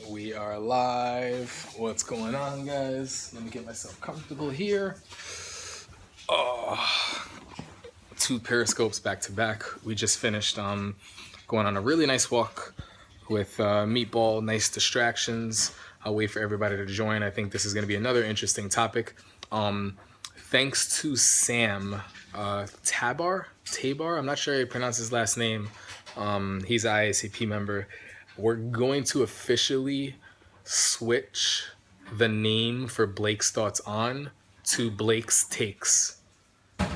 We are live. What's going on, guys? Let me get myself comfortable here. Oh, two periscopes back to back. We just finished going on a really nice walk with Meatball. Nice distractions. I'll wait for everybody to join. I think this is going to be another interesting topic. Thanks to Sam Tabar. I'm not sure how you pronounce his last name. He's an IACP member. We're going to officially switch the name for Blake's Thoughts On to Blake's Takes.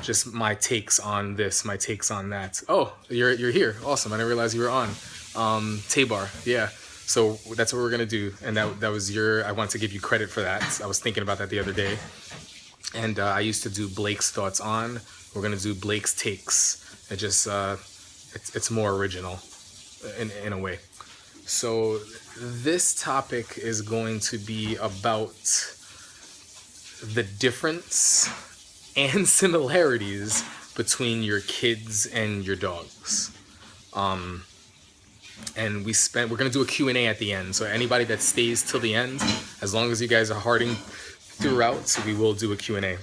Just my takes on this, my takes on that. Oh, you're here. Awesome. I didn't realize you were on. Tabar, yeah. So that's what we're gonna do, and that was I want to give you credit for that. I was thinking about that the other day, and I used to do Blake's Thoughts On. We're gonna do Blake's Takes. It just it's more original in a way. So this topic is going to be about the difference and similarities between your kids and your dogs. And we're going to do a Q&A at the end. So anybody that stays till the end, as long as you guys are hearting throughout, we will do a Q&A.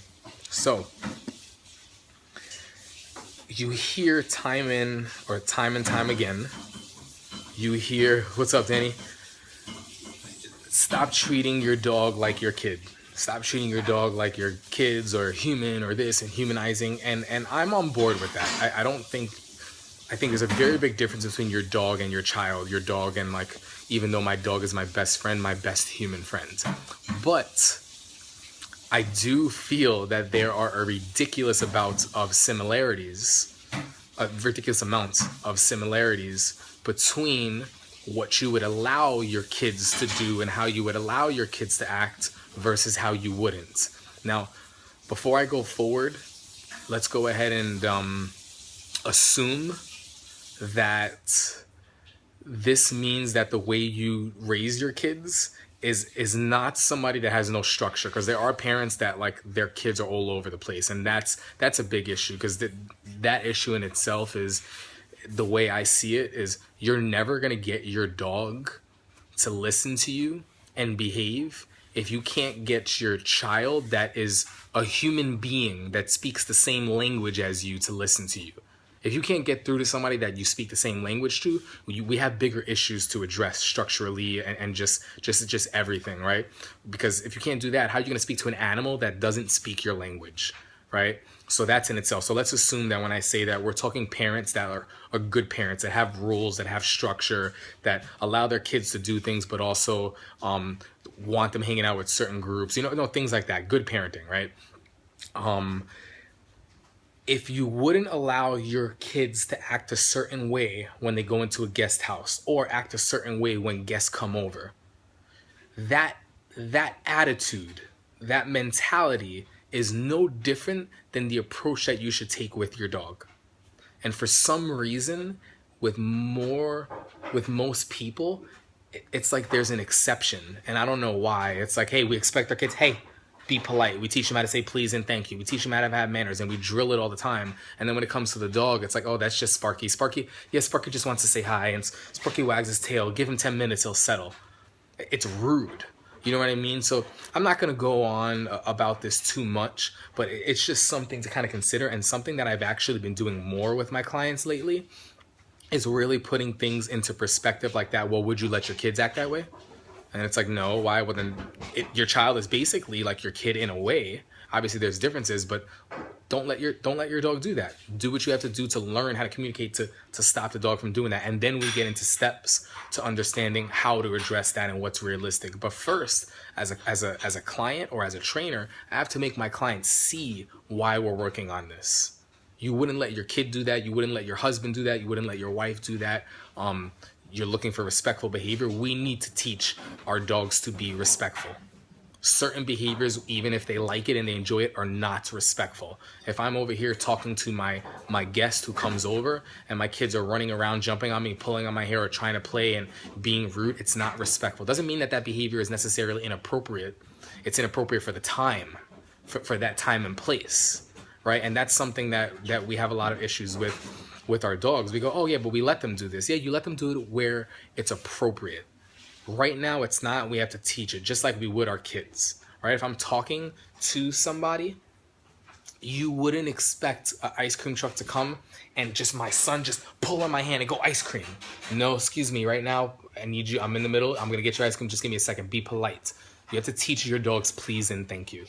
So you hear time and time again, you hear, what's up, Danny? Stop treating your dog like your kid. Stop treating your dog like your kids or human or this and humanizing. And I'm on board with that. I think there's a very big difference between your dog and your child, your dog and like, even though my dog is my best friend, my best human friend. But I do feel that there are a ridiculous amount of similarities between what you would allow your kids to do and how you would allow your kids to act versus how you wouldn't. Now, before I go forward, let's go ahead and assume that this means that the way you raise your kids is not somebody that has no structure, because there are parents that like their kids are all over the place, and that's a big issue, because that issue in itself is, the way I see it is, you're never going to get your dog to listen to you and behave if you can't get your child that is a human being that speaks the same language as you to listen to you. If you can't get through to somebody that you speak the same language to, we have bigger issues to address structurally and just everything, right? Because if you can't do that, how are you going to speak to an animal that doesn't speak your language, right? So that's in itself. So let's assume that when I say that, we're talking parents that are good parents, that have rules, that have structure, that allow their kids to do things, but also want them hanging out with certain groups, things like that. Good parenting, right? If you wouldn't allow your kids to act a certain way when they go into a guest house, or act a certain way when guests come over, that attitude, that mentality is no different than the approach that you should take with your dog. And for some reason, with most people, it's like there's an exception, and I don't know why. It's like, hey, we expect our kids, hey, be polite. We teach them how to say please and thank you. We teach them how to have manners, and we drill it all the time. And then when it comes to the dog, it's like, oh, that's just Sparky. Sparky just wants to say hi, and Sparky wags his tail. Give him 10 minutes, he'll settle. It's rude. You know what I mean? So I'm not going to go on about this too much, but it's just something to kind of consider, and something that I've actually been doing more with my clients lately is really putting things into perspective like that. Well, would you let your kids act that way? And it's like, no, why? Well, then your child is basically like your kid in a way. Obviously, there's differences, but don't let your dog do that. Do what you have to do to learn how to communicate to stop the dog from doing that. And then we get into steps to understanding how to address that and what's realistic. But first, as a client or as a trainer, I have to make my clients see why we're working on this. You wouldn't let your kid do that. You wouldn't let your husband do that. You wouldn't let your wife do that. You're looking for respectful behavior. We need to teach our dogs to be respectful. Certain behaviors, even if they like it and they enjoy it, are not respectful. If I'm over here talking to my guest who comes over and my kids are running around, jumping on me, pulling on my hair, or trying to play and being rude, it's not respectful. Doesn't mean that behavior is necessarily inappropriate. It's inappropriate for the time, for that time and place, right? And that's something that we have a lot of issues with. with our dogs. We go, oh yeah, but we let them do this. Yeah, you let them do it where it's appropriate. Right now it's not. We have to teach it just like we would our kids, right? If I'm talking to somebody, you wouldn't expect an ice cream truck to come and just my son just pull on my hand and go ice cream. No, excuse me, right now I need you. I'm in the middle. I'm gonna get your ice cream. Just give me a second. Be polite. You have to teach your dogs please and thank you,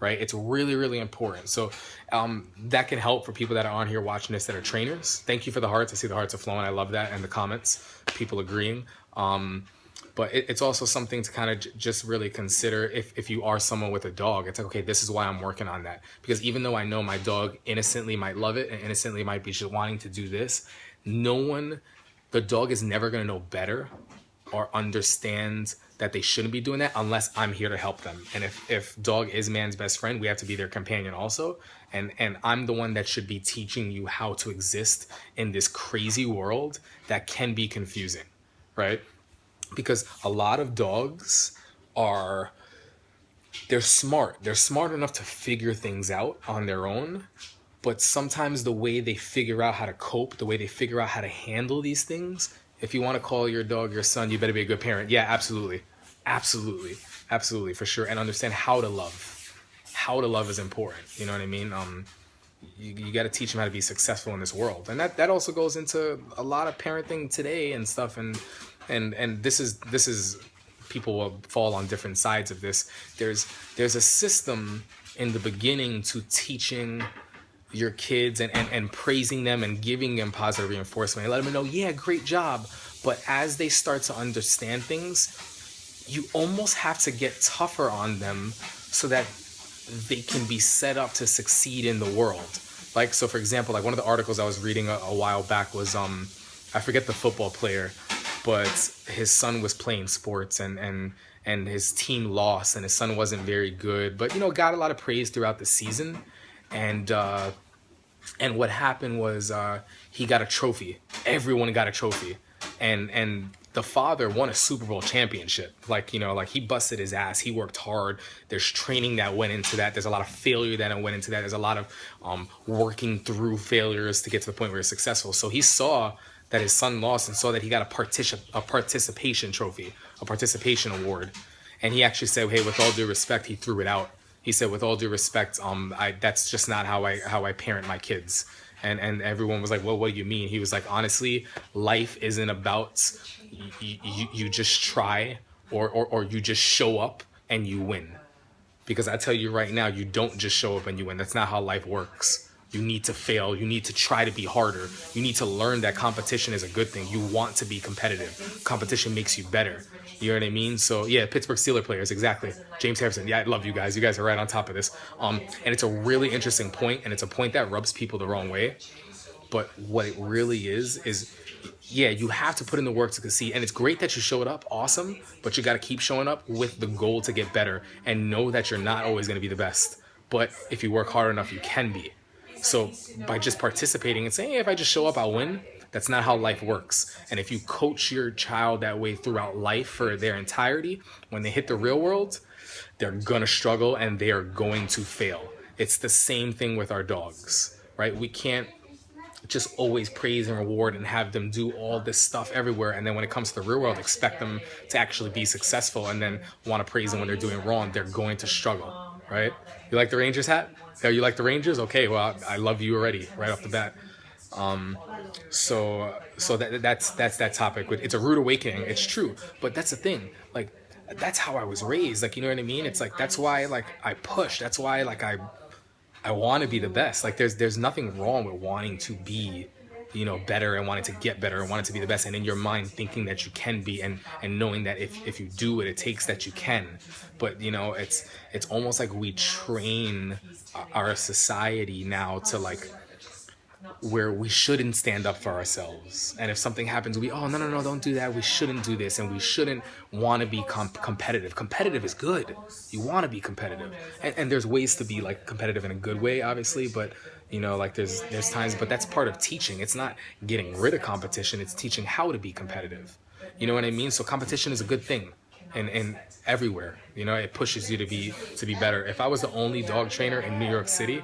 right? It's really, really important. So that can help for people that are on here watching this that are trainers. Thank you for the hearts. I see the hearts are flowing. I love that. And the comments, people agreeing. But it's also something to kind of just really consider if you are someone with a dog. It's like, okay, this is why I'm working on that. Because even though I know my dog innocently might love it and innocently might be just wanting to do this, the dog is never going to know better or understand that they shouldn't be doing that unless I'm here to help them. And if dog is man's best friend, we have to be their companion also. And I'm the one that should be teaching you how to exist in this crazy world that can be confusing, right? Because a lot of dogs they're smart. They're smart enough to figure things out on their own. But sometimes the way they figure out how to cope, the way they figure out how to handle these things, if you want to call your dog your son, you better be a good parent. Yeah, absolutely. Absolutely. Absolutely, for sure. And understand how to love. How to love is important. You know what I mean? You got to teach them how to be successful in this world. And that also goes into a lot of parenting today and stuff. And this is people will fall on different sides of this. There's a system in the beginning to teaching your kids and praising them and giving them positive reinforcement and let them know, yeah, great job. But as they start to understand things, you almost have to get tougher on them so that they can be set up to succeed in the world. Like, so for example, like one of the articles I was reading a while back was, I forget the football player, but his son was playing sports and his team lost and his son wasn't very good, but, you know, got a lot of praise throughout the season. And what happened was he got a trophy. Everyone got a trophy. And the father won a Super Bowl championship. Like, you know, like he busted his ass. He worked hard. There's training that went into that. There's a lot of failure that went into that. There's a lot of working through failures to get to the point where he's successful. So he saw that his son lost and saw that he got a participation trophy, a participation award. And he actually said, hey, with all due respect, he threw it out. He said, with all due respect, that's just not how I parent my kids. And everyone was like, well, what do you mean? He was like, honestly, life isn't about you just try or you just show up and you win. Because I tell you right now, you don't just show up and you win. That's not how life works. You need to fail. You need to try to be harder. You need to learn that competition is a good thing. You want to be competitive. Competition makes you better. You know what I mean? So yeah, Pittsburgh Steelers players, exactly. James Harrison. Yeah, I love you guys. You guys are right on top of this. And it's a really interesting point, and it's a point that rubs people the wrong way. But what it really is yeah, you have to put in the work to succeed. And it's great that you showed up, awesome, but you got to keep showing up with the goal to get better and know that you're not always going to be the best. But if you work hard enough, you can be. So by just participating and saying, hey, if I just show up, I'll win, that's not how life works. And if you coach your child that way throughout life for their entirety, when they hit the real world, they're going to struggle and they are going to fail. It's the same thing with our dogs, right? We can't just always praise and reward and have them do all this stuff everywhere. And then when it comes to the real world, expect them to actually be successful and then want to praise them when they're doing wrong. They're going to struggle, right? You like the Rangers hat? Yeah, you like the Rangers? Okay, well, I love you already right off the bat. So that's that topic. It's a rude awakening. It's true, but that's the thing. Like, that's how I was raised. Like, you know what I mean? It's like, that's why, like, I push. That's why, like, I want to be the best. Like, there's nothing wrong with wanting to be, you know, better and wanting to get better and wanting to be the best. And in your mind, thinking that you can be and knowing that if you do what it takes, that you can. But, you know, it's almost like we train our society now to, like, where we shouldn't stand up for ourselves. And if something happens, no, don't do that. We shouldn't do this. And we shouldn't want to be competitive. Competitive is good. You want to be competitive. And there's ways to be, like, competitive in a good way, obviously. But, you know, like, there's times, but that's part of teaching. It's not getting rid of competition. It's teaching how to be competitive. You know what I mean? So competition is a good thing. And everywhere, you know, it pushes you to be better. If I was the only dog trainer in New York City,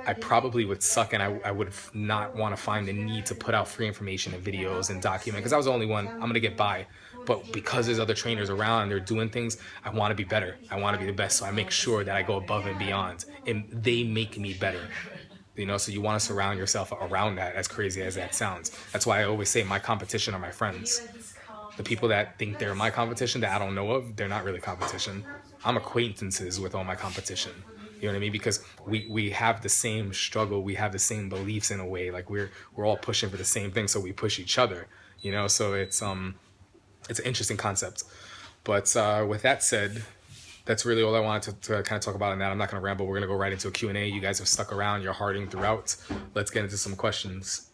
I probably would suck, and I would not want to find the need to put out free information and videos and document, because I was the only one. I'm gonna get by, but because there's other trainers around and they're doing things, I want to be better. I want to be the best, so I make sure that I go above and beyond, and they make me better. You know, so you want to surround yourself around that, as crazy as that sounds. That's why I always say my competition are my friends. The people that think they're my competition that I don't know of, they're not really competition. I'm acquaintances with all my competition. You know what I mean? Because we have the same struggle, we have the same beliefs in a way. Like we're all pushing for the same thing, so we push each other. You know, so it's an interesting concept. But with that said, that's really all I wanted to kind of talk about in that. I'm not going to ramble. We're going to go right into a Q&A. You guys have stuck around. You're harding throughout. Let's get into some questions.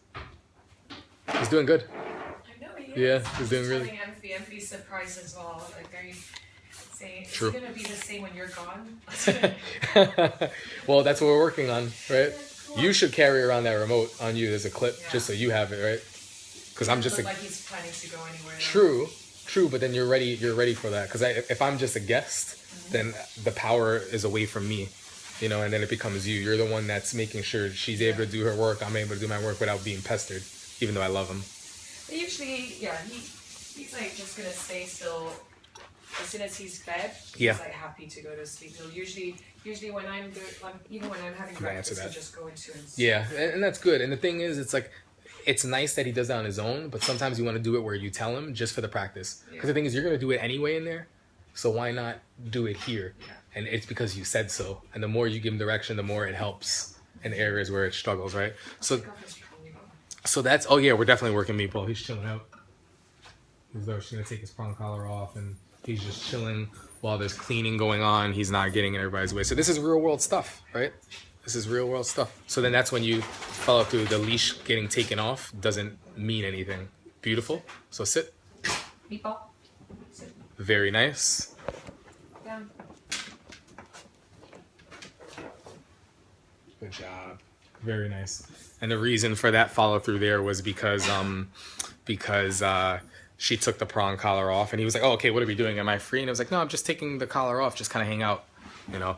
He's doing good. I know he is. Yeah, he's doing really. Envy's surprised as well. Like, I'd say it's True. going to be the same when you're gone. Well, that's what we're working on, right? You should carry around that remote on you as a clip, Yeah. just so you have it, right? Because I'm just look like he's planning to go anywhere. True, but then you're ready for that. Because if I'm just a guest, then the power is away from me, you know, and then it becomes you. You're the one that's making sure she's able to do her work. I'm able to do my work without being pestered, even though I love him. But usually, he's like just gonna stay still. As soon as he's fed, he's like happy to go to sleep. He'll usually when I'm good, even when I'm having breakfast, he'll just go into and sleep. Yeah, and that's good. And the thing is, it's like, it's nice that he does that on his own, but sometimes you want to do it where you tell him just for the practice. Because the thing is, you're going to do it anyway in there, so why not do it here? Yeah. And it's because you said so. And the more you give him direction, the more it helps in areas where it struggles, right? So that's, oh yeah, we're definitely working Meatball. He's chilling out. He's going to take his prong collar off, and he's just chilling while there's cleaning going on. He's not getting in everybody's way. So this is real world stuff, right? This is real world stuff. So then that's when you follow through. The leash getting taken off doesn't mean anything. Beautiful. So sit. Meatball. Sit. Very nice. Down. Good job. Very nice. And the reason for that follow through there was because she took the prong collar off, and he was like, "Oh, okay, what are we doing? Am I free?" And I was like, "No, I'm just taking the collar off, just kind of hang out, you know."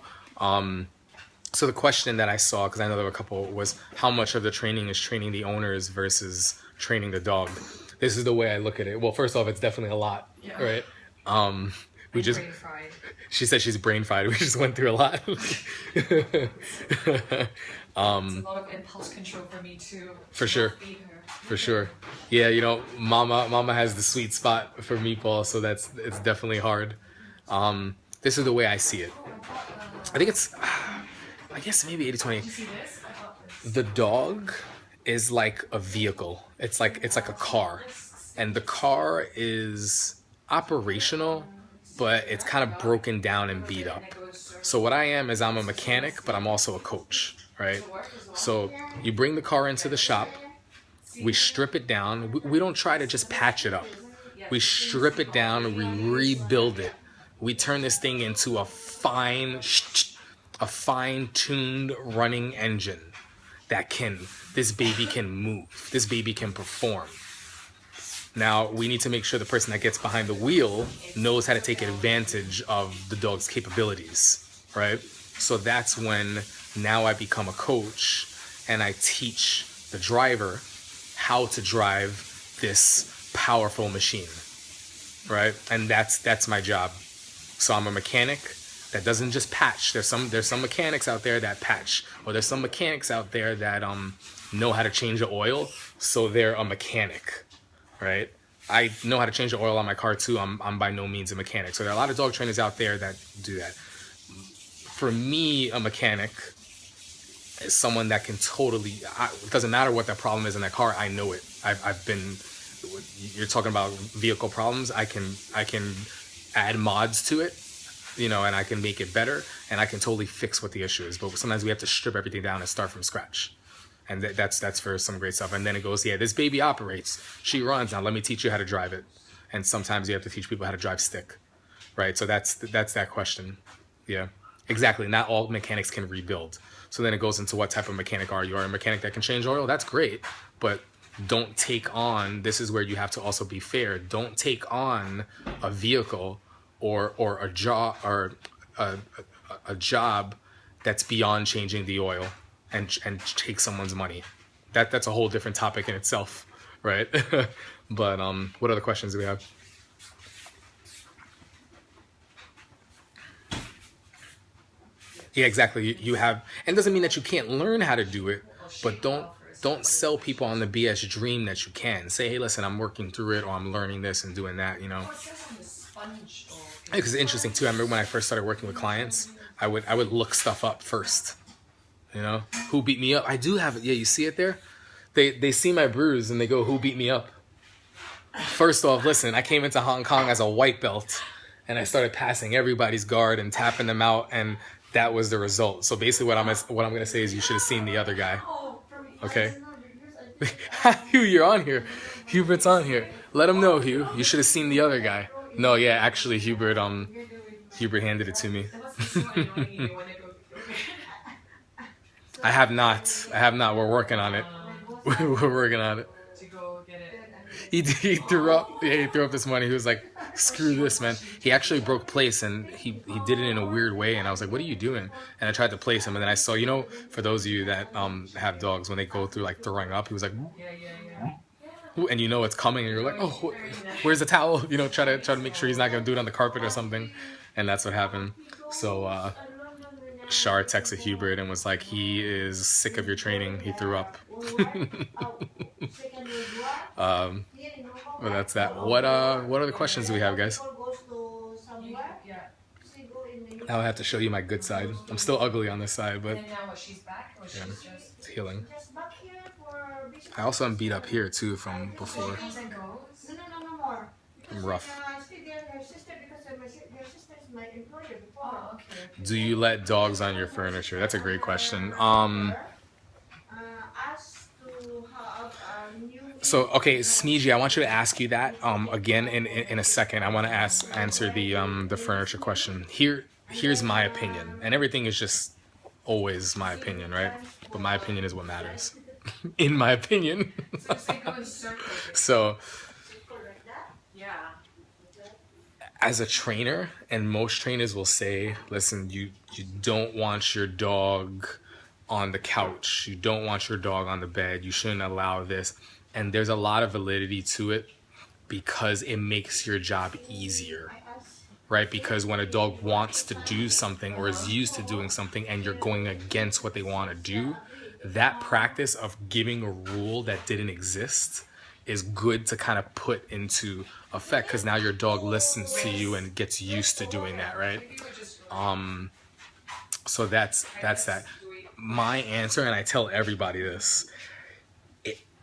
So the question that I saw, because I know there were a couple, was how much of the training is training the owners versus training the dog. This is the way I look at it. Well, first off, it's definitely a lot, right? We just. Brain fried. She said she's brain fried. We just went through a lot. It's a lot of impulse control for me too. For sure. Feed her. For sure. Yeah, you know, Mama has the sweet spot for Meatball, so it's definitely hard. This is the way I see it. I think it's, I guess maybe 80-20. Did you see this? I thought this. The dog is like a vehicle. It's like a car. And the car is operational, but it's kind of broken down and beat up. So what I am is I'm a mechanic, but I'm also a coach, right? So you bring the car into the shop, we strip it down. We don't try to just patch it up. We strip it down, we rebuild it. We turn this thing into a fine-tuned running engine this baby can move. This baby can perform. Now, we need to make sure the person that gets behind the wheel knows how to take advantage of the dog's capabilities, right? So that's when now I become a coach and I teach the driver how to drive this powerful machine, right? And that's my job. So I'm a mechanic that doesn't just patch. There's some mechanics out there that patch, or there's some mechanics out there that know how to change the oil, so they're a mechanic, right? I know how to change the oil on my car too. I'm by no means a mechanic. So there are a lot of dog trainers out there that do that. For me, a mechanic is someone that can totally, it doesn't matter what that problem is in that car, I know it. I've been, you're talking about vehicle problems, I can add mods to it, you know, and I can make it better, and I can totally fix what the issue is. But sometimes we have to strip everything down and start from scratch. And that's for some great stuff. And then it goes, yeah, this baby operates. She runs. Now let me teach you how to drive it. And sometimes you have to teach people how to drive stick, right? So that's that question. Yeah, exactly. Not all mechanics can rebuild. So then it goes into what type of mechanic are you? Are a mechanic that can change oil? That's great. But don't take on, this is where you have to also be fair. Don't take on a vehicle or a job that's beyond changing the oil. and take someone's money. That's a whole different topic in itself, right? But what other questions do we have? Yeah, exactly. You have, and it doesn't mean that you can't learn how to do it, but don't sell people on the BS dream that you can. Say, hey, listen, I'm working through it, or I'm learning this and doing that, you know. Because it's interesting too. I remember when I first started working with clients, I would look stuff up first. You know, who beat me up? I do have it. Yeah, you see it there? They see my bruise and they go, who beat me up? First off, listen, I came into Hong Kong as a white belt and I started passing everybody's guard and tapping them out, and that was the result. So basically what I'm gonna say is you should have seen the other guy. Okay? Hugh, you're on here. Hubert's on here. Let him know, Hugh. You should have seen the other guy. No, yeah, actually Hubert handed it to me. I have not. We're working on it. We're working on it. He threw up. Yeah, he threw up this money. He was like, "Screw this, man." He actually broke place, and he did it in a weird way. And I was like, "What are you doing?" And I tried to place him, and then I saw, you know, for those of you that have dogs, when they go through like throwing up, he was like, and you know it's coming, and you're like, "Oh, where's the towel?" You know, try to make sure he's not gonna do it on the carpet or something, and that's what happened. So Shar texted Hubert and was like, he is sick of your training. He threw up. Well, that's that. What other questions do we have, guys? Now I have to show you my good side. I'm still ugly on this side, but yeah, it's healing. I also am beat up here too from before. I'm rough. Do you let dogs on your furniture? That's a great question. So okay, Smeeji, I want you to ask you that again in a second. I want to answer the furniture question. Here's my opinion, and everything is just always my opinion, right? But my opinion is what matters, in my opinion. So, as a trainer, and most trainers will say, listen, you don't want your dog on the couch. You don't want your dog on the bed. You shouldn't allow this. And there's a lot of validity to it because it makes your job easier, right? Because when a dog wants to do something or is used to doing something and you're going against what they want to do, that practice of giving a rule that didn't exist is good to kind of put into effect, because now your dog listens to you and gets used to doing that, right? So that's that. My answer, and I tell everybody this,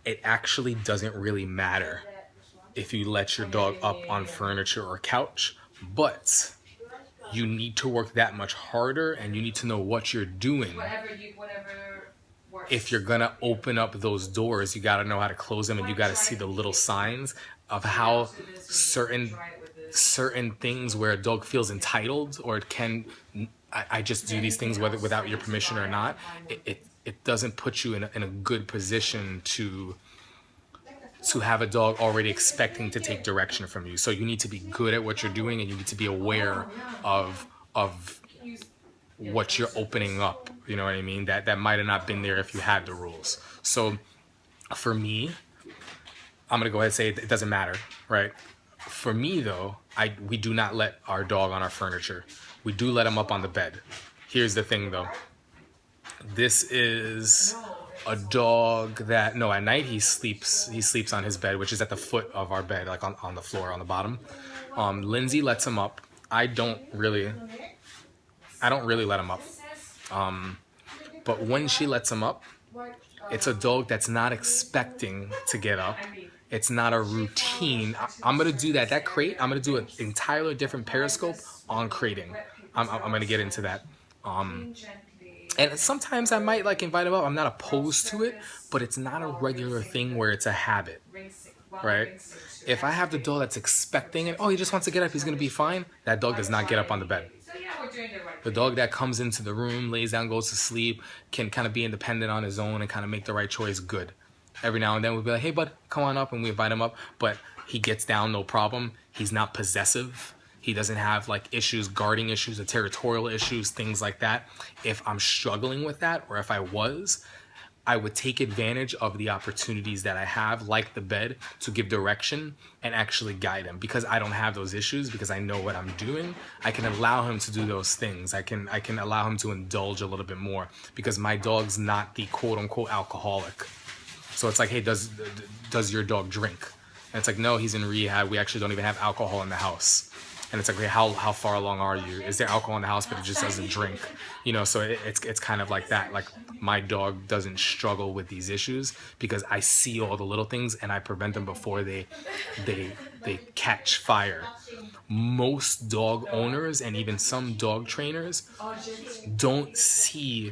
it actually doesn't really matter if you let your dog up on furniture or couch, but you need to work that much harder and you need to know what you're doing. If you're gonna open up those doors, you gotta know how to close them, and you gotta see the little signs of how certain things where a dog feels entitled, or it can, I just do these things whether without your permission or not, it doesn't put you in a good position to have a dog already expecting to take direction from you. So you need to be good at what you're doing, and you need to be aware of what you're opening up. You know what I mean? That might have not been there if you had the rules. So for me, I'm gonna go ahead and say it doesn't matter, right? For me though, we do not let our dog on our furniture. We do let him up on the bed. Here's the thing though. This is a dog that, no, at night he sleeps on his bed, which is at the foot of our bed, like on the floor on the bottom. Lindsay lets him up. I don't really let him up. But when she lets him up, it's a dog that's not expecting to get up. It's not a routine. I'm gonna do that crate. I'm gonna do an entirely different Periscope on crating. I'm gonna get into that. And sometimes I might like invite him up. I'm not opposed to it, but it's not a regular thing where it's a habit, right? If I have the dog that's expecting it, oh, he just wants to get up, he's gonna be fine. That dog does not get up on the bed. The dog that comes into the room, lays down, goes to sleep, can kind of be independent on his own and kind of make the right choice, good. Every now and then we'll be like, hey, bud, come on up, and we invite him up. But he gets down, no problem. He's not possessive. He doesn't have like issues, guarding issues, or territorial issues, things like that. If I'm struggling with that, or if I would take advantage of the opportunities that I have, like the bed, to give direction and actually guide him. Because I don't have those issues, because I know what I'm doing, I can allow him to do those things. I can allow him to indulge a little bit more, because my dog's not the quote unquote alcoholic. So it's like, hey, does your dog drink? And it's like, no, he's in rehab. We actually don't even have alcohol in the house. And it's like, okay, how far along are you? Is there alcohol in the house, but it just doesn't drink? You know, so it's kind of like that. Like, my dog doesn't struggle with these issues because I see all the little things and I prevent them before they catch fire. Most dog owners and even some dog trainers don't see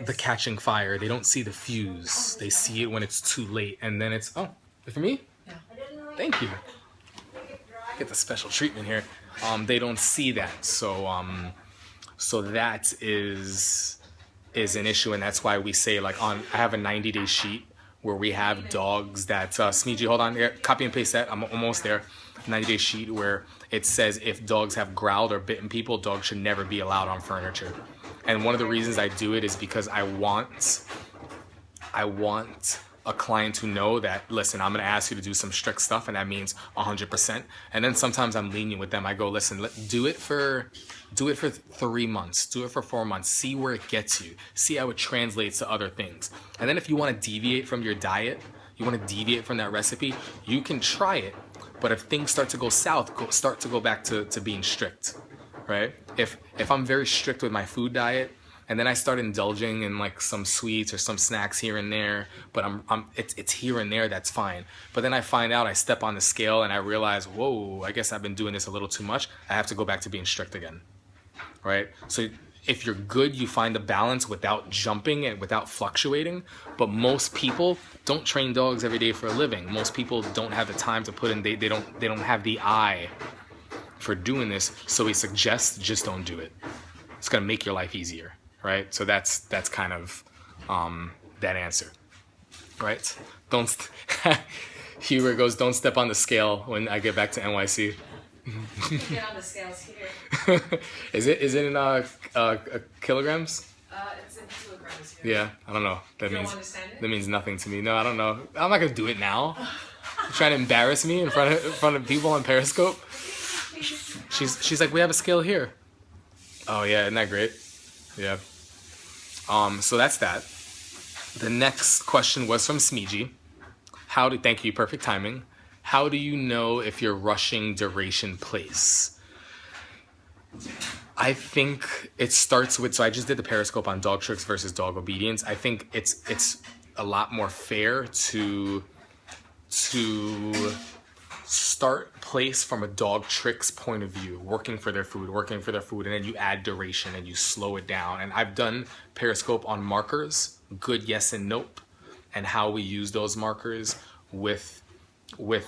the catching fire. They don't see the fuse. They see it when it's too late, and then it's, oh, for me? Yeah. Thank you. Get the special treatment here. They don't see that, so that is an issue, and that's why we say, like, I have a 90-day sheet where we have dogs that Smeegee, hold on here, copy and paste that. I'm almost there. 90-day sheet where it says if dogs have growled or bitten people, dogs should never be allowed on furniture. And one of the reasons I do it is because I want a client to know that, listen, I'm going to ask you to do some strict stuff, and that means 100%. And then sometimes I'm lenient with them. I go, listen, do it for 3 months, do it for 4 months, see where it gets you, see how it translates to other things. And then if you want to deviate from your diet, you want to deviate from that recipe, you can try it. But if things start to go south, start to go back to being strict, right? If I'm very strict with my food diet, and then I start indulging in like some sweets or some snacks here and there, but it's here and there, that's fine. But then I find out, I step on the scale and I realize, whoa, I guess I've been doing this a little too much. I have to go back to being strict again, right? So if you're good, you find a balance without jumping and without fluctuating. But most people don't train dogs every day for a living. Most people don't have the time to put in, they don't have the eye for doing this. So we suggest just don't do it. It's gonna make your life easier. Right, so that's kind of that answer, right? Huber goes, don't step on the scale when I get back to NYC. Get on the scales here. Is it in kilograms? It's in kilograms here. Yeah, I don't know. You don't understand it? That means nothing to me. No, I don't know. I'm not gonna do it now. You're trying to embarrass me in front of people on Periscope. She's like, we have a scale here. Oh yeah, isn't that great? Yeah. So that's that. The next question was from Smeegee. Thank you, perfect timing. How do you know if you're rushing duration place? I think it starts with, so I just did the Periscope on dog tricks versus dog obedience. I think it's a lot more fair to start place from a dog tricks point of view, working for their food, and then you add duration and you slow it down. And I've done Periscope on markers, good, yes, and nope, and how we use those markers with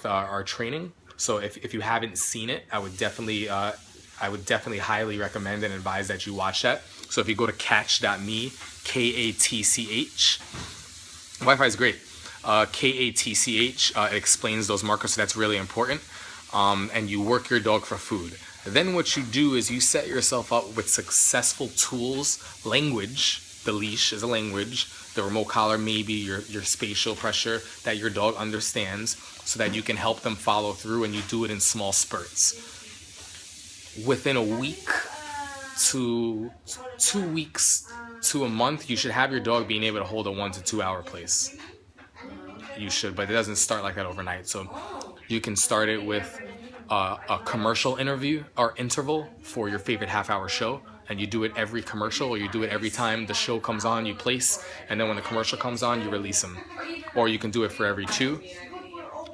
our training. So if you haven't seen it, I would definitely highly recommend and advise that you watch that. So if you go to katch.me, KATCH, Wi-Fi is great. KATCH, it explains those markers, so that's really important. And you work your dog for food. Then what you do is you set yourself up with successful tools, language. The leash is a language. The remote collar, maybe your spatial pressure that your dog understands, so that you can help them follow through, and you do it in small spurts. Within a week to 2 weeks to a month, you should have your dog being able to hold a 1 to 2 hour place. You should, but it doesn't start like that overnight. So you can start it with a commercial interval for your favorite half-hour show, and you do it every commercial, or you do it every time the show comes on, you place, and then when the commercial comes on, you release them. Or you can do it for every 2.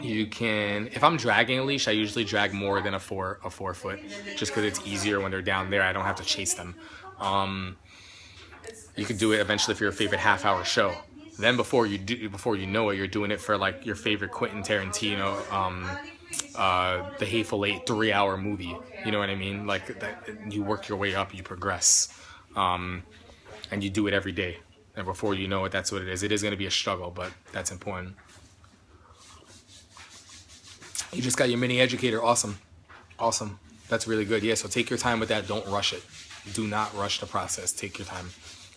You can, if I'm dragging a leash, I usually drag more than a 4 foot, just because it's easier when they're down there. I don't have to chase them. You could do it eventually for your favorite half-hour show. Then before you know it, you're doing it for like your favorite Quentin Tarantino, The Hateful Eight 3-hour movie. You know what I mean? Like that, you work your way up, you progress, and you do it every day. And before you know it, that's what it is. It is going to be a struggle, but that's important. You just got your mini educator. Awesome. That's really good. Yeah, so take your time with that. Don't rush it. Do not rush the process. Take your time.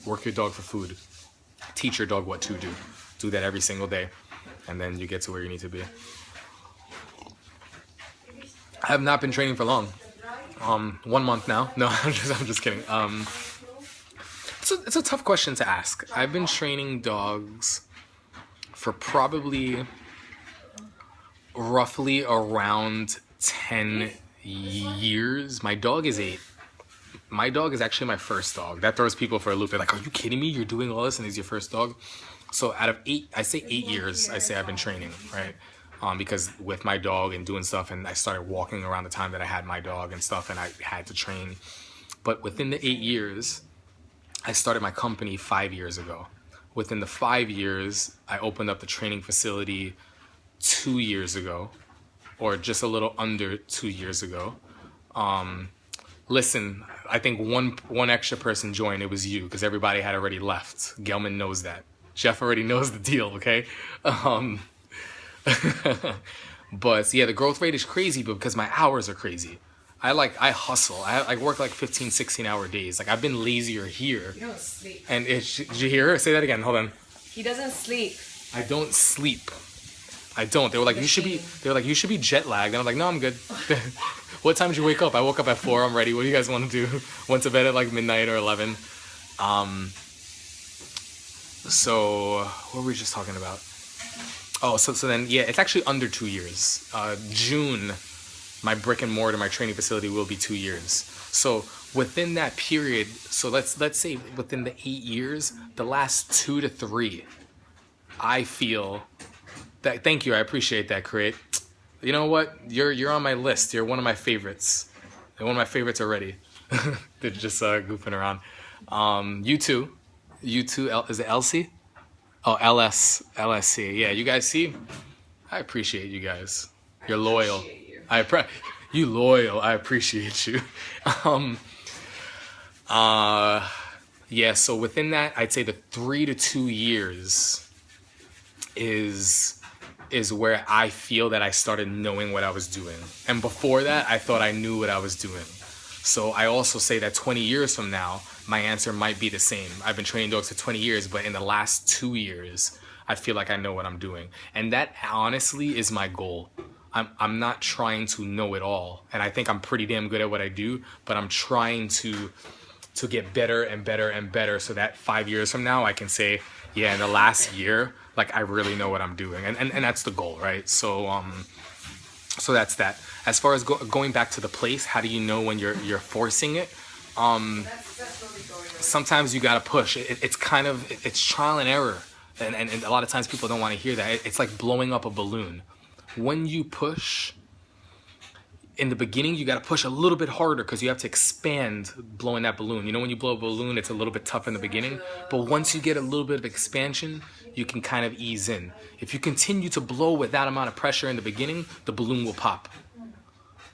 Work your dog for food. Teach your dog what to do. Do that every single day. And then you get to where you need to be. I have not been training for long. 1 month now. No, I'm just kidding. It's a tough question to ask. I've been training dogs for probably roughly around 10 years. My dog is 8. My dog is actually my first dog. That throws people for a loop. They're like, are you kidding me? You're doing all this and he's your first dog? So out of 8, I say 8 years, I say I've been training, right? Because with my dog and doing stuff, and I started walking around the time that I had my dog and stuff, and I had to train. But within the 8 years, I started my company 5 years ago. Within the 5 years, I opened up the training facility 2 years ago, or just a little under 2 years ago. Listen, I think one extra person joined. It was you, because everybody had already left. Gelman knows that. Jeff already knows the deal, okay? But yeah, the growth rate is crazy, but because my hours are crazy. I hustle. I work like 15, 16-hour days. Like, I've been lazier here. You don't sleep. And did you hear her? Say that again. Hold on. He doesn't sleep. I don't sleep. I don't. They were like, you should be jet lagged. And I'm like, no, I'm good. What time did you wake up? I woke up at 4. I'm ready. What do you guys want to do? Went to bed at like midnight or 11. So what were we just talking about? Oh, so then, yeah, it's actually under 2 years. June, my brick and mortar, my training facility will be 2 years. So within that period, so let's say within the 8 years, the last 2 to 3, I feel that, thank you, I appreciate that, Create. You know what? You're on my list. You're one of my favorites. You're one of my favorites already. They're just goofing around. You too, is it Elsie? Oh, LSC. Yeah, you guys see? I appreciate you guys. You're loyal. You loyal. I appreciate you. Yeah, so within that, I'd say the 3 to 2 years is where I feel that I started knowing what I was doing. And before that, I thought I knew what I was doing. So I also say that 20 years from now, my answer might be the same. I've been training dogs for 20 years, but in the last 2 years, I feel like I know what I'm doing. And that honestly is my goal. I'm not trying to know it all. And I think I'm pretty damn good at what I do, but I'm trying to get better and better and better so that 5 years from now, I can say, yeah, in the last year, like, I really know what I'm doing. And that's the goal, right? So that's that. As far as going back to the place, how do you know when you're forcing it? Sometimes you gotta push. It's trial and error, and a lot of times people don't want to hear that. It's like blowing up a balloon. When you push, in the beginning, you gotta push a little bit harder because you have to expand blowing that balloon. You know, when you blow a balloon, it's a little bit tough in the beginning, but once you get a little bit of expansion, you can kind of ease in. If you continue to blow with that amount of pressure in the beginning, the balloon will pop.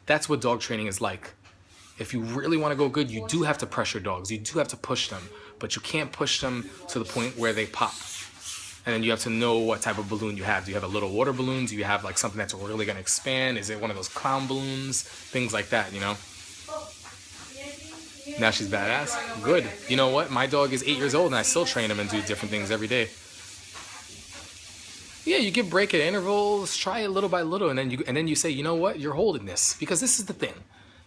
That's what dog training is like. If you really want to go good, you do have to pressure dogs. You do have to push them, but you can't push them to the point where they pop. And then you have to know what type of balloon you have. Do you have a little water balloon? Do you have like something that's really going to expand? Is it one of those clown balloons? Things like that, you know? Now she's badass. Good. You know what? My dog is 8 years old and I still train him and do different things every day. Yeah, you give break at intervals, try it little by little, and then you say, you know what? You're holding this. Because this is the thing.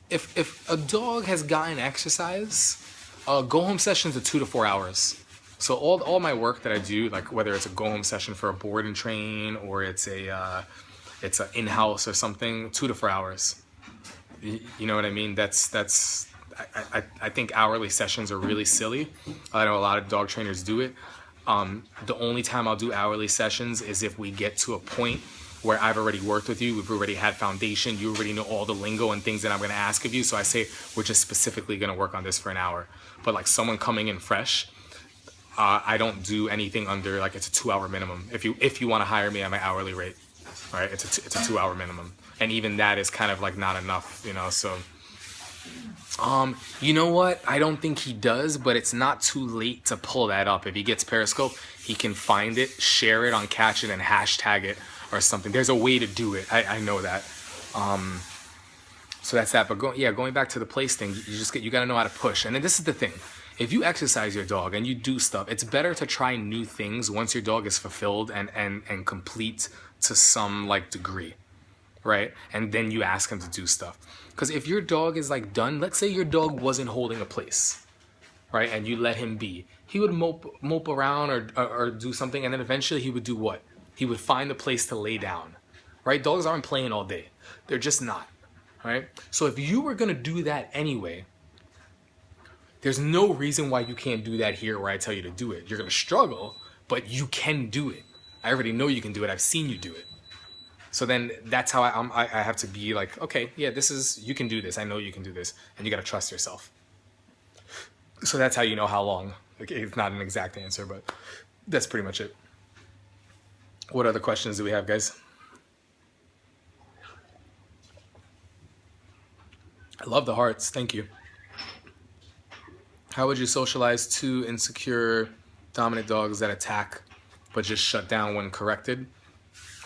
If a dog has gotten exercise, go-home sessions are 2 to 4 hours. So all my work that I do, like whether it's a go-home session for a board and train or it's a in-house or something, 2 to 4 hours. You know what I mean? I think hourly sessions are really silly. I know a lot of dog trainers do it. The only time I'll do hourly sessions is if we get to a point where I've already worked with you, we've already had foundation, you already know all the lingo and things that I'm going to ask of you. So I say, we're just specifically going to work on this for an hour. But like someone coming in fresh, I don't do anything under, like, it's a 2-hour minimum. If you want to hire me at my hourly rate, all right, it's a 2-hour minimum. And even that is kind of like not enough, you know, so. You know what? I don't think he does, but it's not too late to pull that up. If he gets Periscope, he can find it, share it on Catch It, and hashtag it or something. There's a way to do it. I know that. So that's that. But going back to the place thing, you got to know how to push. And then this is the thing. If you exercise your dog and you do stuff, it's better to try new things once your dog is fulfilled and complete to some like degree, right? And then you ask him to do stuff. Because if your dog is like done, let's say your dog wasn't holding a place, right? And you let him be, he would mope around or do something, and then eventually he would do what? He would find a place to lay down, right? Dogs aren't playing all day. They're just not, right? So if you were gonna do that anyway, there's no reason why you can't do that here where I tell you to do it. You're gonna struggle, but you can do it. I already know you can do it. I've seen you do it. So then that's how I have to be like, okay, yeah, you can do this. I know you can do this, and you gotta trust yourself. So that's how you know how long. Like, it's not an exact answer, but that's pretty much it. What other questions do we have, guys? I love the hearts. Thank you. How would you socialize two insecure, dominant dogs that attack but just shut down when corrected?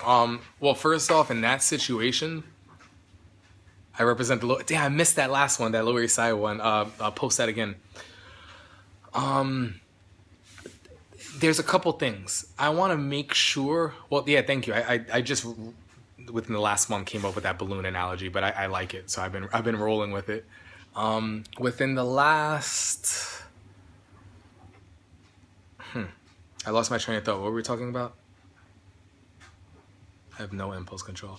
Well, first off, in that situation, I represent the lower... Damn, I missed that last one, that Lower East Side one. I'll post that again. There's a couple things. I want to make sure... Well, yeah, thank you. I just, within the last month, came up with that balloon analogy, but I like it, so I've been rolling with it. Within the last... I lost my train of thought. What were we talking about? I have no impulse control.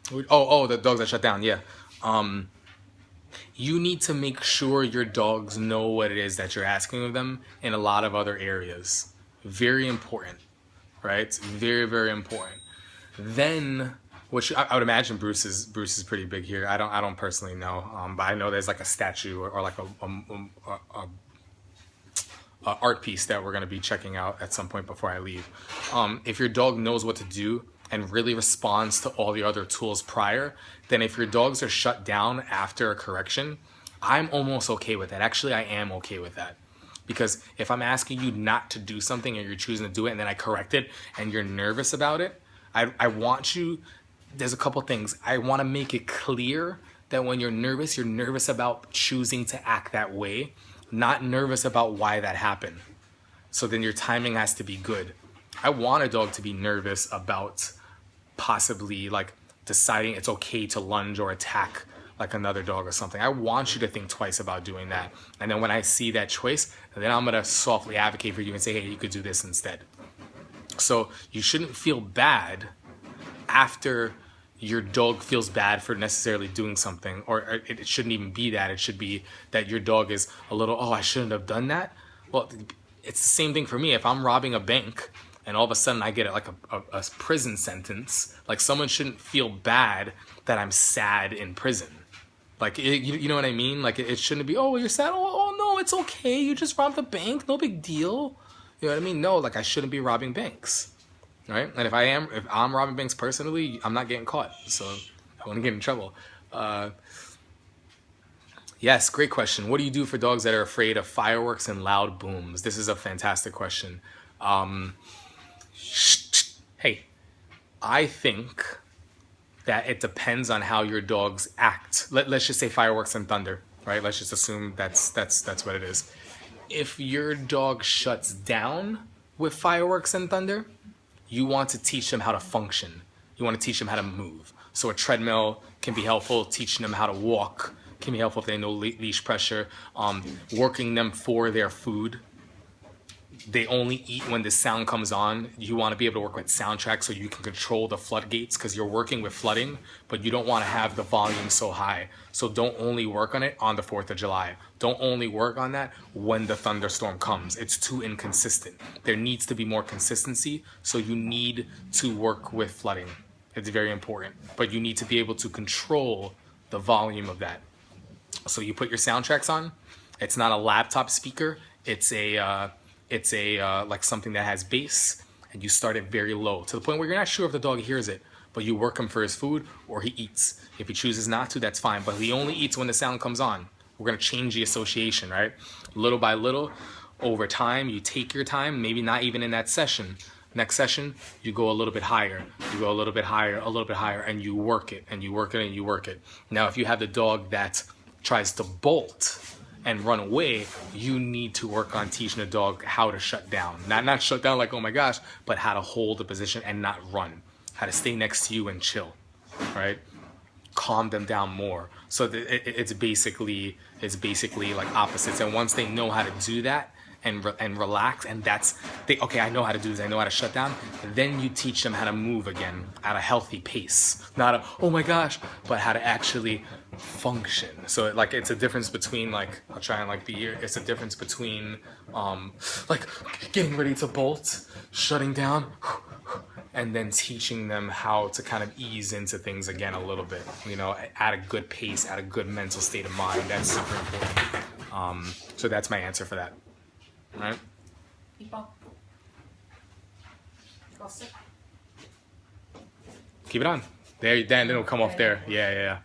The dogs that shut down, yeah. You need to make sure your dogs know what it is that you're asking of them in a lot of other areas. Very important, right? Very, very important. Then, which I would imagine Bruce is pretty big here. I don't personally know, but I know there's like a statue or like a art piece that we're going to be checking out at some point before I leave. If your dog knows what to do and really responds to all the other tools prior, then if your dogs are shut down after a correction, I'm almost okay with that. Actually, I am okay with that. Because if I'm asking you not to do something and you're choosing to do it and then I correct it and you're nervous about it, I want you, there's a couple things. I want to make it clear that when you're nervous about choosing to act that way, not nervous about why that happened. So then your timing has to be good. I want a dog to be nervous about possibly like deciding it's okay to lunge or attack like another dog or something. I want you to think twice about doing that. And then when I see that choice, then I'm gonna softly advocate for you and say, hey, you could do this instead. So you shouldn't feel bad after your dog feels bad for necessarily doing something, or it shouldn't even be that. It should be that your dog is a little, oh, I shouldn't have done that. Well, it's the same thing for me. If I'm robbing a bank and all of a sudden I get like a prison sentence, like someone shouldn't feel bad that I'm sad in prison. Like, you know what I mean? Like, it shouldn't be, oh, you're sad. Oh, no, it's okay. You just robbed the bank. No big deal. You know what I mean? No, like, I shouldn't be robbing banks. Right? And if I'm robbing banks personally, I'm not getting caught. So I want to get in trouble. Yes, great question. What do you do for dogs that are afraid of fireworks and loud booms? This is a fantastic question. Hey, I think that it depends on how your dogs act. Let's just say fireworks and thunder, right? Let's just assume that's what it is. If your dog shuts down with fireworks and thunder, you want to teach them how to function. You want to teach them how to move. So a treadmill can be helpful. Teaching them how to walk can be helpful if they know leash pressure. Working them for their food. They only eat when the sound comes on. You want to be able to work with soundtracks so you can control the floodgates because you're working with flooding, but you don't want to have the volume so high. So don't only work on it on the 4th of July. Don't only work on that when the thunderstorm comes. It's too inconsistent. There needs to be more consistency, so you need to work with flooding. It's very important, but you need to be able to control the volume of that. So you put your soundtracks on. It's not a laptop speaker. It's a like something that has bass, and you start it very low to the point where you're not sure if the dog hears it, but you work him for his food or he eats. If he chooses not to, that's fine, but he only eats when the sound comes on. We're going to change the association, right? Little by little, over time, you take your time, maybe not even in that session, Next session, you go a little bit higher. You go a little bit higher, a little bit higher, and you work it, and you work it, and you work it. Now, if you have the dog that tries to bolt and run away, you need to work on teaching the dog how to shut down. Not shut down like, oh my gosh, but how to hold the position and not run. How to stay next to you and chill, right? Calm them down more. So it's basically like opposites. And once they know how to do that and relax, and okay, I know how to do this, I know how to shut down, then you teach them how to move again at a healthy pace. Not a, oh my gosh, but how to actually function. So like it's a difference between like, I'll try and like be here, it's a difference between like getting ready to bolt, shutting down, and then teaching them how to kind of ease into things again a little bit, you know, at a good pace, at a good mental state of mind. That's super important. So that's my answer for that. All right? Keep it on. There, then it'll come off there. Yeah.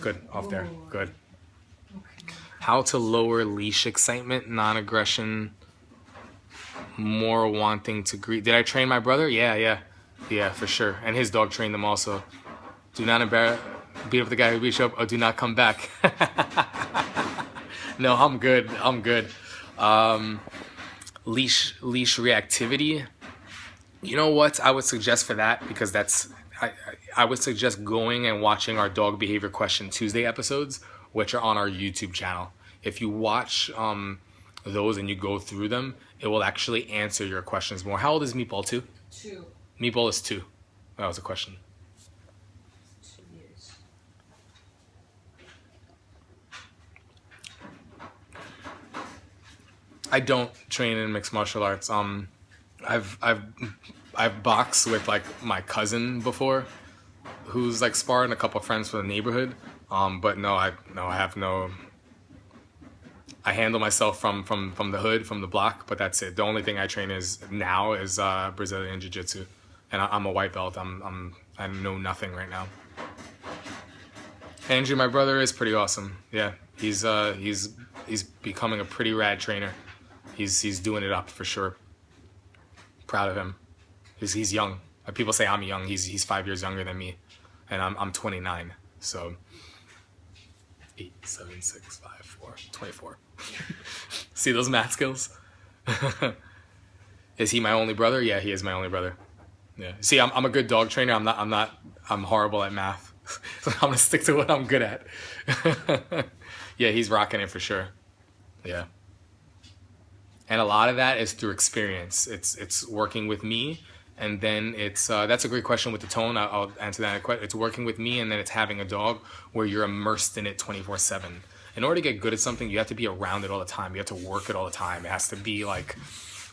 Good, off there. Good. How to lower leash excitement, non-aggression, more wanting to greet. Did I train my brother? Yeah, for sure. And his dog trained them also. Do not beat up the guy who beat you up, or do not come back. No, I'm good. Leash reactivity. You know what I would suggest for that, because I would suggest going and watching our Dog Behavior Question Tuesday episodes, which are on our YouTube channel. If you watch those and you go through them, it will actually answer your questions more. How old is Meatball? 2? 2. Meatball is 2. That was a question. 2 years. I don't train in mixed martial arts. I've boxed with like my cousin before, who's like sparring a couple of friends from the neighborhood. But no, I have no. I handle myself from the hood, from the block, but that's it. The only thing I train is Brazilian Jiu-Jitsu, and I'm a white belt. I know nothing right now. Andrew, my brother, is pretty awesome. Yeah, he's becoming a pretty rad trainer. He's doing it up for sure. Proud of him. He's young. People say I'm young. He's 5 years younger than me, and I'm 29. So 8, 7, 6, 5, 4, 24. See those math skills? Is he my only brother? Yeah, he is my only brother. Yeah. See, I'm a good dog trainer. I'm horrible at math. So I'm gonna stick to what I'm good at. Yeah, he's rocking it for sure. Yeah. And a lot of that is through experience. It's working with me, and then it's that's a great question with the tone. I'll answer that. It's working with me, and then it's having a dog where you're immersed in it 24/7. In order to get good at something, you have to be around it all the time. You have to work it all the time. It has to be like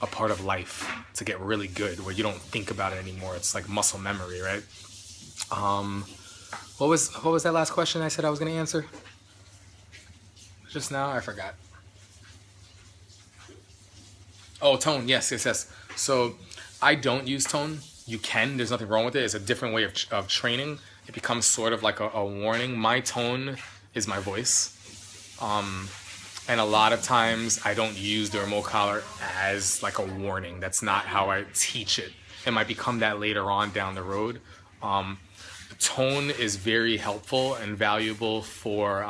a part of life to get really good, where you don't think about it anymore. It's like muscle memory, right? What was that last question I said I was gonna answer? Just now, I forgot. Oh, tone. Yes. So I don't use tone. You can. There's nothing wrong with it. It's a different way of training. It becomes sort of like a warning. My tone is my voice. And a lot of times I don't use the remote collar as like a warning. That's not how I teach it. It might become that later on down the road. Tone is very helpful and valuable for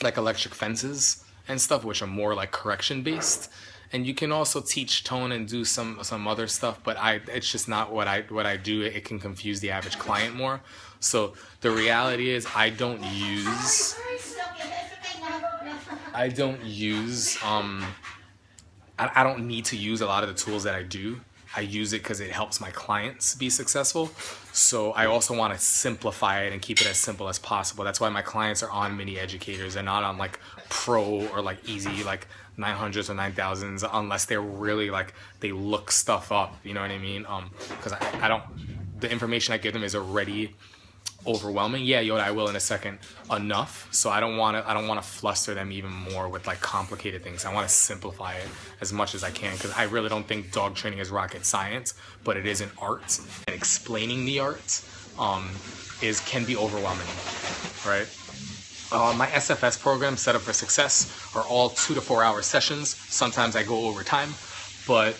like electric fences and stuff, which are more like correction based. And you can also teach tone and do some other stuff, but it's just not what I do. It can confuse the average client more. So the reality is I don't use I don't need to use a lot of the tools that I do. I use it because it helps my clients be successful. So I also want to simplify it and keep it as simple as possible. That's why my clients are on mini educators. They're not on like pro or like easy, like 900s or 9000s, unless they're really like, they look stuff up, you know what I mean? Because I don't, the information I give them is already overwhelming. Yeah, Yoda, I will in a second. Enough. So I don't want to fluster them even more with like complicated things. I want to simplify it as much as I can, because I really don't think dog training is rocket science, but it is an art, and explaining the art can be overwhelming, right? My SFS program, Set Up for Success, are all 2 to 4 hour sessions. Sometimes I go over time, but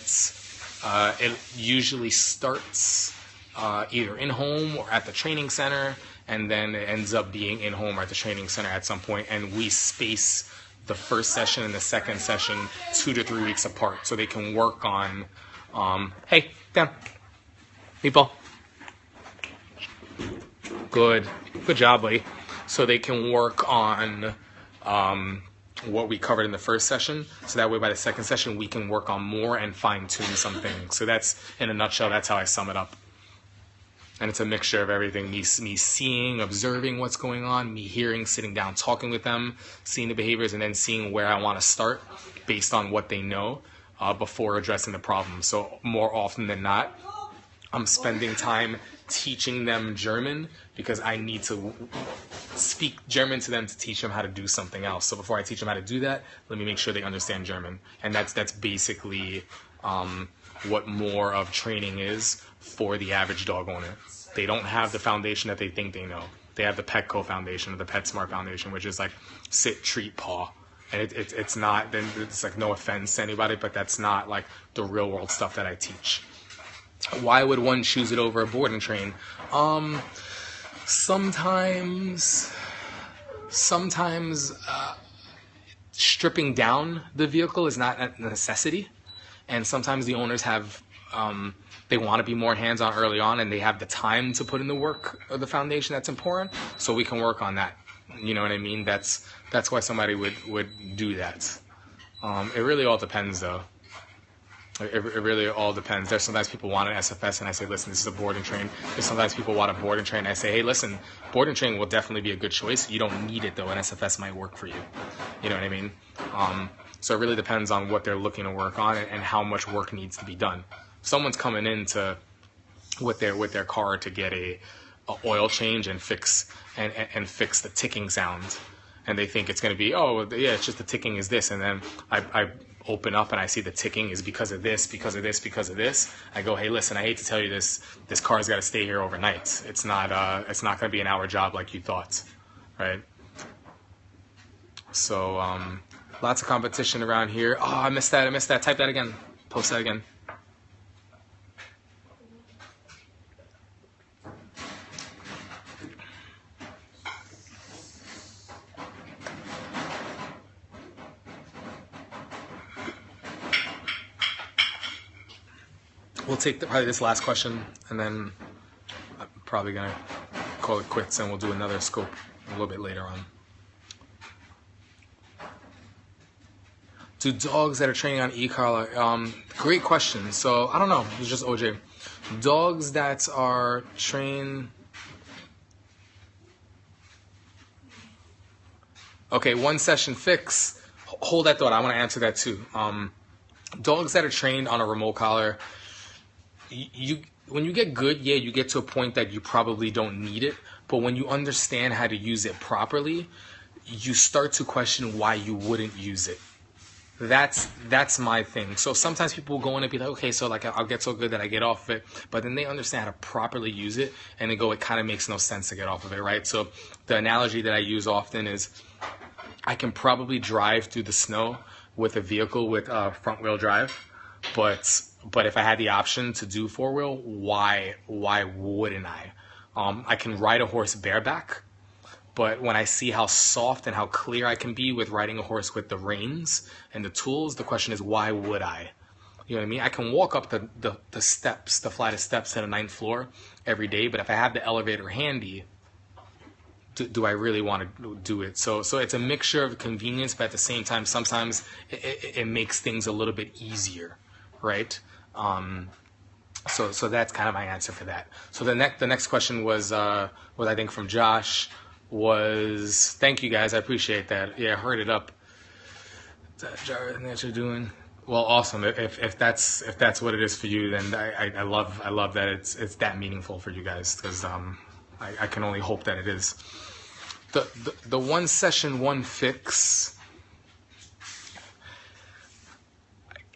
it usually starts either in home or at the training center, and then it ends up being in home or at the training center at some point, and we space the first session and the second session 2 to 3 weeks apart, so they can work on, hey, down, meatball. Good job, buddy. So they can work on what we covered in the first session, so that way by the second session we can work on more and fine-tune some things. So that's, in a nutshell, that's how I sum it up. And it's a mixture of everything, me seeing, observing what's going on, me hearing, sitting down, talking with them, seeing the behaviors, and then seeing where I want to start based on what they know before addressing the problem. So more often than not, I'm spending time teaching them German because I need to speak German to them to teach them how to do something else. So before I teach them how to do that, let me make sure they understand German. And that's basically what more of training is for the average dog owner. They don't have the foundation that they think they know. They have the Petco Foundation or the PetSmart Foundation, which is like sit, treat, paw. And it's not, then it's like no offense to anybody, but that's not like the real world stuff that I teach. Why would one choose it over a board and train? Sometimes stripping down the vehicle is not a necessity, and sometimes the owners have they want to be more hands-on early on, and they have the time to put in the work of the foundation that's important, so we can work on that. You know what I mean? That's why somebody would do that. It really all depends, though. It really all depends. There's sometimes people want an SFS, and I say, listen, this is a board and train. There's sometimes people want a board and train, and I say, hey, listen, board and train will definitely be a good choice. You don't need it, though. An SFS might work for you. You know what I mean? So it really depends on what they're looking to work on and how much work needs to be done. Someone's coming in with their car to get a oil change and fix the ticking sound, and they think it's going to be, oh yeah, it's just the ticking is this, and then I open up and I see the ticking is because of this. I go, hey, listen, I hate to tell you this car's got to stay here overnight. It's not going to be an hour job like you thought, right? So lots of competition around here. Oh, I missed that. Type that again. Post that again. We'll take probably this last question, and then I'm probably going to call it quits, and we'll do another scope a little bit later on. Do dogs that are training on e-collar? Great question. So, I don't know. It's just OJ. Dogs that are trained... Okay, one session fix. Hold that thought. I want to answer that too. Dogs that are trained on a remote collar... when you get good, yeah, you get to a point that you probably don't need it. But when you understand how to use it properly, you start to question why you wouldn't use it. That's my thing. So sometimes people will go in and be like, okay, so like I'll get so good that I get off of it. But then they understand how to properly use it, and they go, it kind of makes no sense to get off of it, right? So the analogy that I use often is I can probably drive through the snow with a vehicle with front-wheel drive, but if I had the option to do four-wheel, why wouldn't I? I can ride a horse bareback, but when I see how soft and how clear I can be with riding a horse with the reins and the tools, the question is, why would I? You know what I mean? I can walk up the steps, the flight of steps to the 9th floor every day, but if I have the elevator handy, do I really want to do it? So it's a mixture of convenience, but at the same time, sometimes it makes things a little bit easier, right? So that's kind of my answer for that. So the next question was I think from Josh was, thank you guys, I appreciate that. Yeah, I heard it up. That you're doing well, awesome. If that's what it is for you, then I love that it's that meaningful for you guys, because I can only hope that it is. The one session, one fix.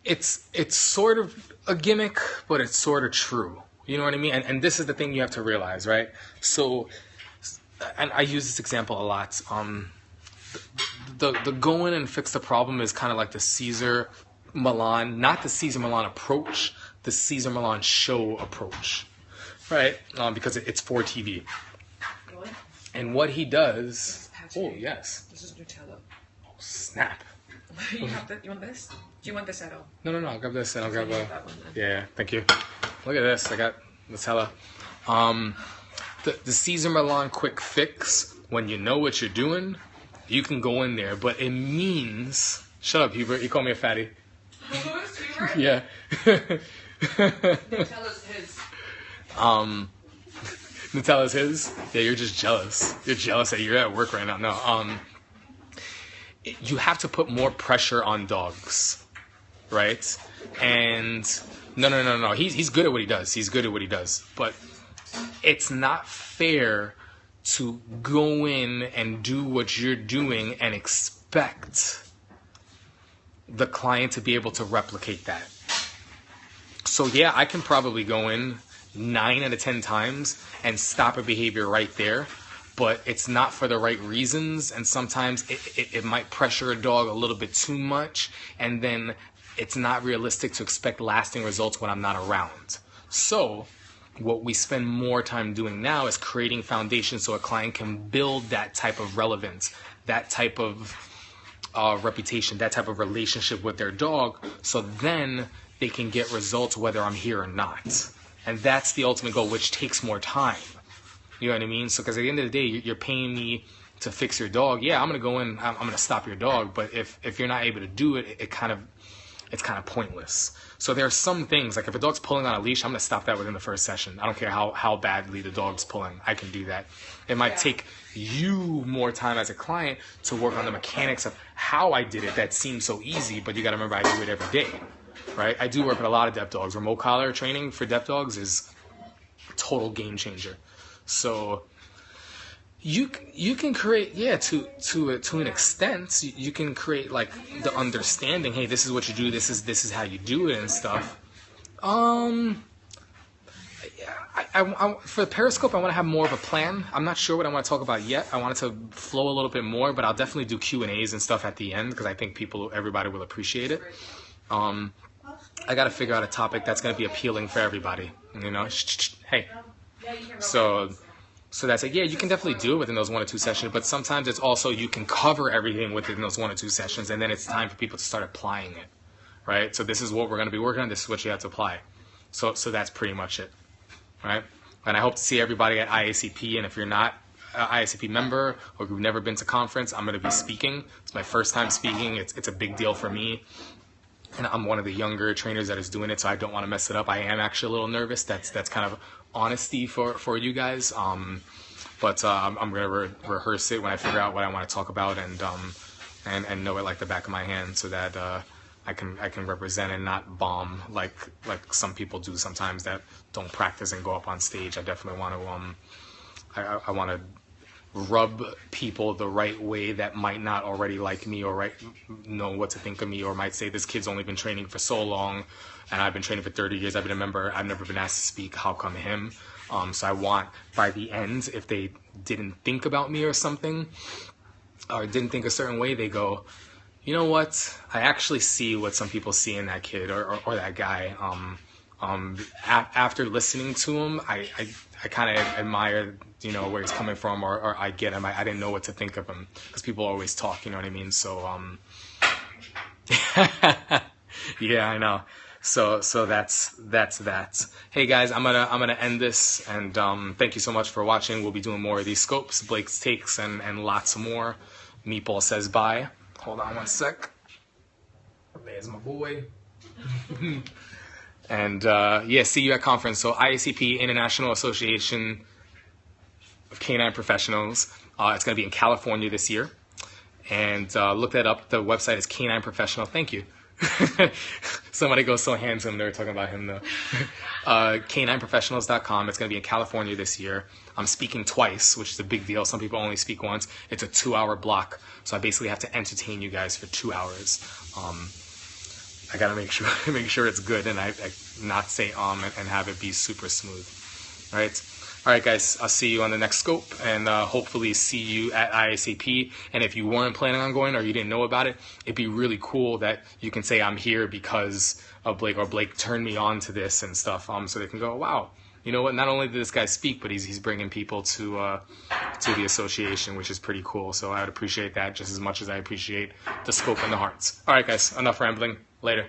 It's sort of a gimmick, but it's sort of true. You know what I mean? And this is the thing you have to realize, right? So, and I use this example a lot. the go in and fix the problem is kind of like the Cesar Millan, not the Cesar Millan approach, the Cesar Millan show approach, right? Because it's for TV. Really? And what he does... Oh, yes. This is Nutella. Oh, snap. You want this? Do you want this at all? No, I'll grab this and I'll grab that one then. Yeah, thank you. Look at this. I got Nutella. The Cesar Millan quick fix, when you know what you're doing, you can go in there. But it means... Shut up, Hubert. You call me a fatty. Who's Hubert? Yeah. Nutella's his. Nutella's his? Yeah, you're just jealous. You're jealous that you're at work right now. No, you have to put more pressure on dogs, right? And no. He's good at what he does. He's good at what he does. But it's not fair to go in and do what you're doing and expect the client to be able to replicate that. So yeah, I can probably go in 9 out of 10 times and stop a behavior right there, but it's not for the right reasons, and sometimes it might pressure a dog a little bit too much, and then it's not realistic to expect lasting results when I'm not around. So what we spend more time doing now is creating foundations so a client can build that type of relevance, that type of reputation, that type of relationship with their dog, so then they can get results whether I'm here or not. And that's the ultimate goal, which takes more time. You know what I mean? So, because at the end of the day, you're paying me to fix your dog. Yeah, I'm going to go in, I'm going to stop your dog. But if you're not able to do it, it's kind of pointless. So there are some things, like if a dog's pulling on a leash, I'm going to stop that within the first session. I don't care how badly the dog's pulling. I can do that. It might take you more time as a client to work on the mechanics of how I did it that seems so easy, but you got to remember I do it every day. Right? I do work with a lot of deaf dogs. Remote collar training for deaf dogs is a total game changer. So you can create, to an extent, you can create like the understanding. Hey, this is what you do. This is how you do it and stuff. I for the Periscope, I want to have more of a plan. I'm not sure what I want to talk about yet. I want it to flow a little bit more, but I'll definitely do Q&As and stuff at the end because I think everybody will appreciate it. I got to figure out a topic that's going to be appealing for everybody, you know? Hey. So that's like, yeah, you can definitely do it within those 1 or 2 sessions, but sometimes it's also you can cover everything within those 1 or 2 sessions, and then it's time for people to start applying it, right? So this is what we're going to be working on. This is what you have to apply. So that's pretty much it, right? And I hope to see everybody at IACP, and if you're not an IACP member or you've never been to conference, I'm going to be speaking. It's my first time speaking. It's a big deal for me. And I'm one of the younger trainers that is doing it, so I don't want to mess it up. I am actually a little nervous. That's kind of honesty for you guys. But I'm gonna rehearse it when I figure out what I want to talk about and know it like the back of my hand, so that I can represent and not bomb like some people do sometimes that don't practice and go up on stage. I definitely want to I want to rub people the right way that might not already like me or know what to think of me, or might say this kid's only been training for so long and I've been training for 30 years, I've been a member, I've never been asked to speak, how come him? So I want, by the end, if they didn't think about me or something, or didn't think a certain way, they go, you know what, I actually see what some people see in that kid or that guy. After listening to him, I kind of admire, you know, where he's coming from, or I get him. I didn't know what to think of him, because people always talk, you know what I mean? So, yeah, I know. So that's that. Hey guys, I'm gonna end this, and thank you so much for watching. We'll be doing more of these scopes, Blake's takes, and lots more. Meatball says bye. Hold on one sec. There's my boy. And yeah, see you at conference. So IACP, International Association of Canine Professionals. It's going to be in California this year. And look that up. The website is Canine Professional. Thank you. Somebody goes so handsome. They were talking about him though. Canineprofessionals.com. It's going to be in California this year. I'm speaking twice, which is a big deal. Some people only speak once. It's a 2-hour block. So I basically have to entertain you guys for 2 hours. I gotta make sure it's good, and I not say and have it be super smooth. All right. All right, guys, I'll see you on the next scope, and hopefully see you at ISAP. And if you weren't planning on going or you didn't know about it, it'd be really cool that you can say I'm here because of Blake, or Blake turned me on to this and stuff. So they can go, wow, you know what? Not only did this guy speak, but he's bringing people to the association, which is pretty cool. So I would appreciate that just as much as I appreciate the scope and the hearts. All right, guys, enough rambling. Later.